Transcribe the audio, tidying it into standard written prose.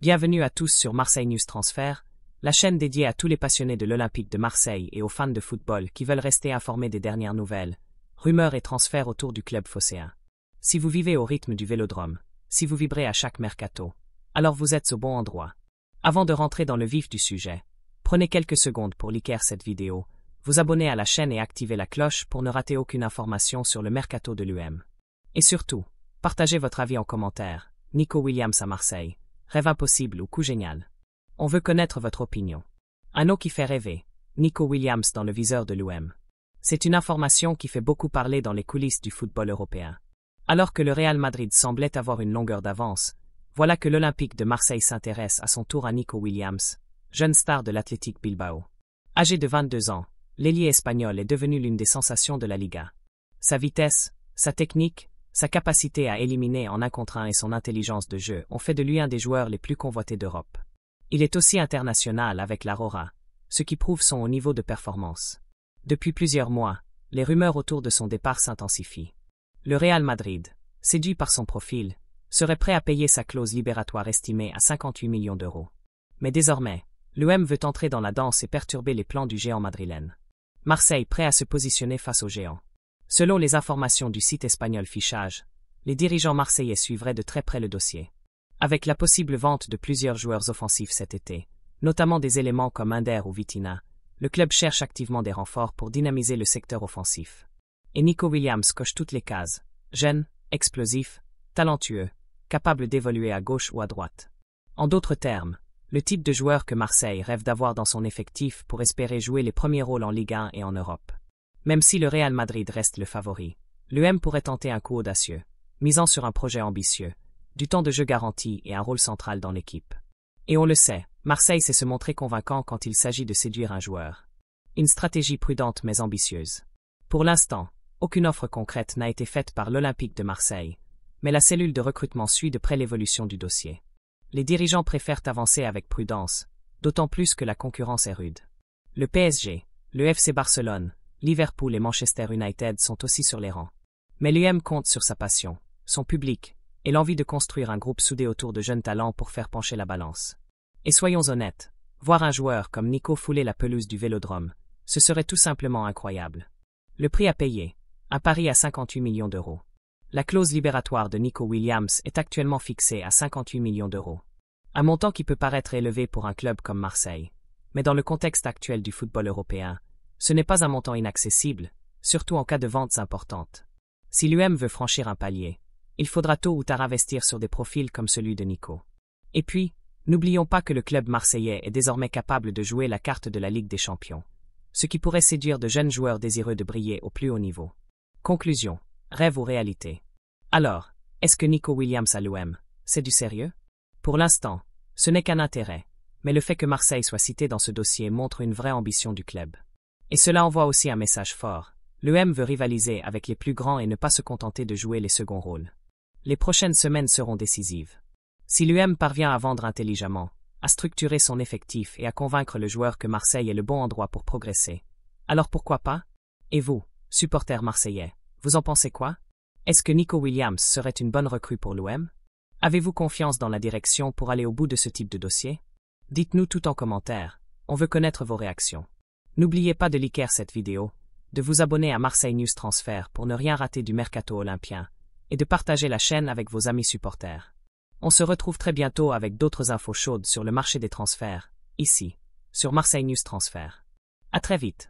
Bienvenue à tous sur Marseille News Transfert, la chaîne dédiée à tous les passionnés de l'Olympique de Marseille et aux fans de football qui veulent rester informés des dernières nouvelles, rumeurs et transferts autour du club phocéen. Si vous vivez au rythme du Vélodrome, si vous vibrez à chaque mercato, alors vous êtes au bon endroit. Avant de rentrer dans le vif du sujet, prenez quelques secondes pour liker cette vidéo, vous abonner à la chaîne et activer la cloche pour ne rater aucune information sur le mercato de l'UM. Et surtout, partagez votre avis en commentaire. Nico Williams à Marseille, rêve impossible ou coup génial? On veut connaître votre opinion. Un nom qui fait rêver, Nico Williams dans le viseur de l'UM. C'est une information qui fait beaucoup parler dans les coulisses du football européen. Alors que le Real Madrid semblait avoir une longueur d'avance, voilà que l'Olympique de Marseille s'intéresse à son tour à Nico Williams, jeune star de l'Athletic Bilbao. Âgé de 22 ans, l'ailier espagnol est devenu l'une des sensations de la Liga. Sa vitesse, sa technique, sa capacité à éliminer en 1 contre 1 et son intelligence de jeu ont fait de lui un des joueurs les plus convoités d'Europe. Il est aussi international avec la Rora, ce qui prouve son haut niveau de performance. Depuis plusieurs mois, les rumeurs autour de son départ s'intensifient. Le Real Madrid, séduit par son profil, serait prêt à payer sa clause libératoire estimée à 58 millions d'euros. Mais désormais, l'UM veut entrer dans la danse et perturber les plans du géant madrilène. Marseille prêt à se positionner face au géant. Selon les informations du site espagnol Fichage, les dirigeants marseillais suivraient de très près le dossier. Avec la possible vente de plusieurs joueurs offensifs cet été, notamment des éléments comme Under ou Vitinha, le club cherche activement des renforts pour dynamiser le secteur offensif. Et Nico Williams coche toutes les cases, jeune, explosif, talentueux, capable d'évoluer à gauche ou à droite. En d'autres termes, le type de joueur que Marseille rêve d'avoir dans son effectif pour espérer jouer les premiers rôles en Ligue 1 et en Europe. Même si le Real Madrid reste le favori, l'UM pourrait tenter un coup audacieux, misant sur un projet ambitieux, du temps de jeu garanti et un rôle central dans l'équipe. Et on le sait, Marseille sait se montrer convaincant quand il s'agit de séduire un joueur. Une stratégie prudente mais ambitieuse. Pour l'instant, aucune offre concrète n'a été faite par l'Olympique de Marseille, mais la cellule de recrutement suit de près l'évolution du dossier. Les dirigeants préfèrent avancer avec prudence, d'autant plus que la concurrence est rude. Le PSG, le FC Barcelone, Liverpool et Manchester United sont aussi sur les rangs. Mais l'UM compte sur sa passion, son public, et l'envie de construire un groupe soudé autour de jeunes talents pour faire pencher la balance. Et soyons honnêtes, voir un joueur comme Nico fouler la pelouse du Vélodrome, ce serait tout simplement incroyable. Le prix à payer, un pari à 58 millions d'euros. La clause libératoire de Nico Williams est actuellement fixée à 58 millions d'euros. Un montant qui peut paraître élevé pour un club comme Marseille. Mais dans le contexte actuel du football européen, ce n'est pas un montant inaccessible, surtout en cas de ventes importantes. Si l'UM veut franchir un palier, il faudra tôt ou tard investir sur des profils comme celui de Nico. Et puis, n'oublions pas que le club marseillais est désormais capable de jouer la carte de la Ligue des Champions, ce qui pourrait séduire de jeunes joueurs désireux de briller au plus haut niveau. Conclusion, rêve ou réalité? Alors, est-ce que Nico Williams à l'UM, c'est du sérieux? Pour l'instant, ce n'est qu'un intérêt, mais le fait que Marseille soit cité dans ce dossier montre une vraie ambition du club. Et cela envoie aussi un message fort. L'UM veut rivaliser avec les plus grands et ne pas se contenter de jouer les seconds rôles. Les prochaines semaines seront décisives. Si l'UM parvient à vendre intelligemment, à structurer son effectif et à convaincre le joueur que Marseille est le bon endroit pour progresser, alors pourquoi pas? Et vous, supporters marseillais, vous en pensez quoi? Est-ce que Nico Williams serait une bonne recrue pour l'UM? Avez-vous confiance dans la direction pour aller au bout de ce type de dossier? Dites-nous tout en commentaire, on veut connaître vos réactions. N'oubliez pas de liker cette vidéo, de vous abonner à Marseille News Transfert pour ne rien rater du mercato olympien, et de partager la chaîne avec vos amis supporters. On se retrouve très bientôt avec d'autres infos chaudes sur le marché des transferts, ici, sur Marseille News Transfert. À très vite.